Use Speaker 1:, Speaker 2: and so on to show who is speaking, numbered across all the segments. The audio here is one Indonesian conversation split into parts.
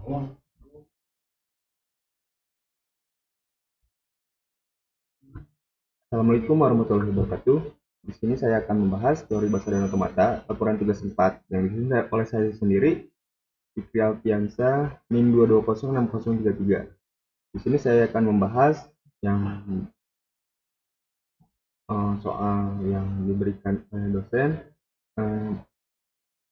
Speaker 1: Assalamualaikum warahmatullahi wabarakatuh. Di sini saya akan membahas teori bahasa dan otomata, laporan tugas 4 yang disusun oleh saya sendiri, Fikri Alfiansa, NIM 2206033. Di sini saya akan membahas yang soal yang diberikan oleh dosen.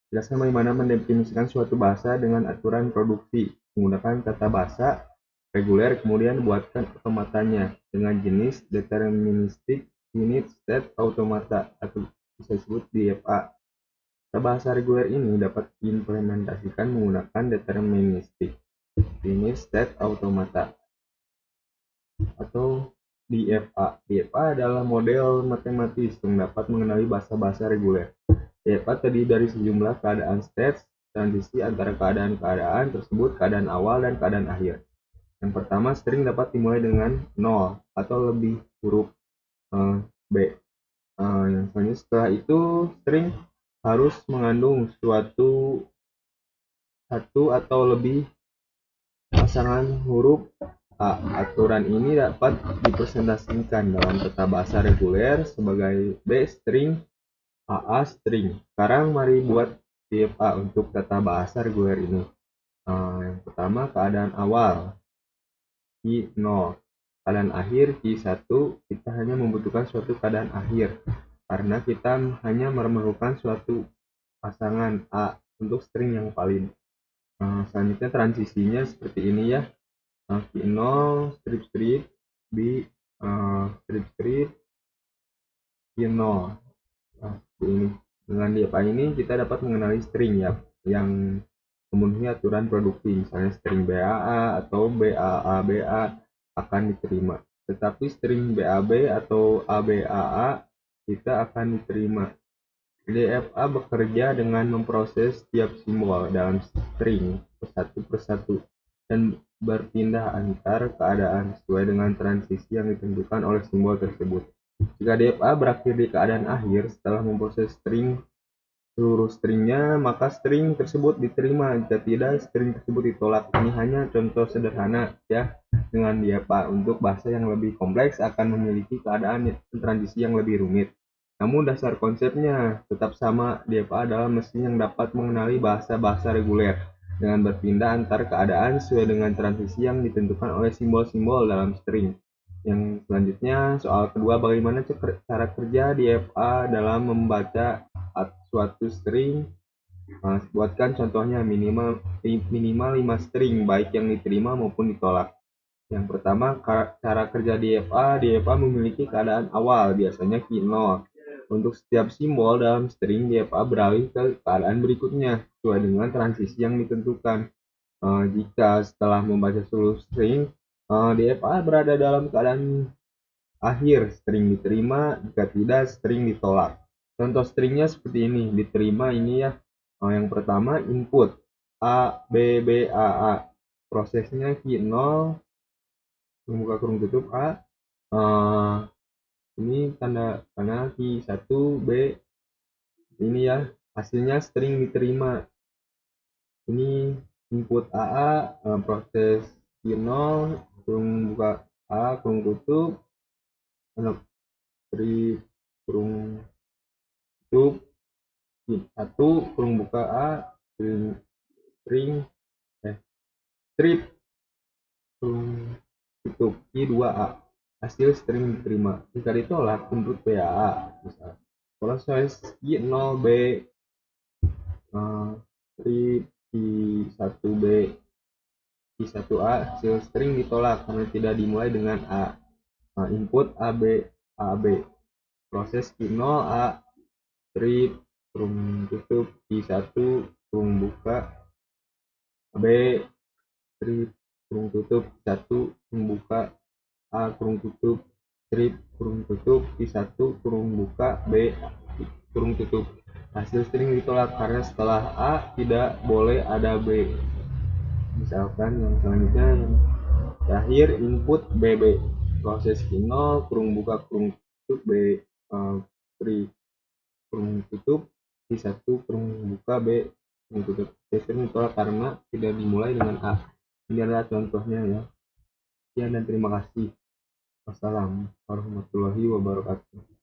Speaker 1: Jelaskan bagaimana mendefinisikan suatu bahasa dengan aturan produksi menggunakan tata bahasa reguler, kemudian buatkan otomatanya dengan jenis deterministik unit state automata atau bisa disebut DFA. Tata bahasa reguler ini dapat diimplementasikan menggunakan deterministik unit state automata atau DFA. DFA adalah model matematis yang dapat mengenali bahasa-bahasa reguler. DFA terdiri dari sejumlah keadaan states, transisi antara keadaan-keadaan tersebut, keadaan awal dan keadaan akhir. Yang pertama, string dapat dimulai dengan 0 atau lebih huruf B. Yang selanjutnya setelah itu, string harus mengandung satu atau lebih pasangan huruf A. Aturan ini dapat dipresentasikan dalam tata bahasa reguler sebagai B string, AA string. Sekarang mari buat DFA untuk tata bahasa reguler ini. Yang pertama, keadaan awal Q 0, keadaan akhir Q1. Kita hanya membutuhkan suatu keadaan akhir karena kita hanya memerlukan suatu pasangan A untuk string yang valid. Selanjutnya transisinya seperti ini ya. Q0 strip strip B strip strip Q0. Ini dengan DFA ini kita dapat mengenali string ya yang memenuhi aturan produksi, misalnya string BAA atau BAA akan diterima, tetapi string BAB atau ABAA tidak akan diterima. DFA bekerja dengan memproses setiap simbol dalam string persatu persatu dan berpindah antar keadaan sesuai dengan transisi yang ditentukan oleh simbol tersebut. Jika DFA berakhir di keadaan akhir setelah memproses seluruh stringnya, maka string tersebut diterima. Jika tidak, string tersebut ditolak. Ini hanya contoh sederhana ya. Dengan DFA untuk bahasa yang lebih kompleks akan memiliki keadaan transisi yang lebih rumit. Namun dasar konsepnya tetap sama. DFA adalah mesin yang dapat mengenali bahasa-bahasa reguler dengan berpindah antar keadaan sesuai dengan transisi yang ditentukan oleh simbol-simbol dalam string. Yang selanjutnya, soal kedua, bagaimana cara kerja DFA dalam membaca suatu string. Buatkan contohnya minimal 5 string baik yang diterima maupun ditolak. Yang pertama, cara kerja DFA memiliki keadaan awal, biasanya Q0. Untuk setiap simbol dalam string, DFA beralih ke keadaan berikutnya sesuai dengan transisi yang ditentukan. Jika setelah membaca seluruh string, DFA berada dalam keadaan akhir, string diterima, jika tidak, string ditolak. Contoh stringnya seperti ini, diterima ini ya. Yang pertama, input A, B, B, A, A. Prosesnya Q0, buka kurung tutup A. Ini tanda Q1, B. Ini ya, hasilnya string diterima. Ini input AA, proses Q0, kurung buka A, kurung tutup, dari kurung tutup Q1, kurung buka A, string strip kurung tutup Q2A. Hasil string diterima. Jika ditolak, input BAA. Misal, proses Q0B strip Q1B Q1A, hasil string ditolak karena tidak dimulai dengan A. Input AB AB. Proses Q0A strip kurung tutup Q1 kurung buka B strip kurung tutup Q1 kurung buka A kurung tutup strip kurung tutup Q1 kurung buka B kurung tutup. Hasil string ditolak karena setelah A tidak boleh ada B. Misalkan yang selanjutnya yang terakhir, input BB. Proses Q0 kurung buka kurung tutup B free kurung tutup Q1 kurung buka B Gitu. C string ditolak karena tidak dimulai dengan A. Ini adalah contohnya ya. Sekian dan terima kasih. Wassalamu warahmatullahi wabarakatuh.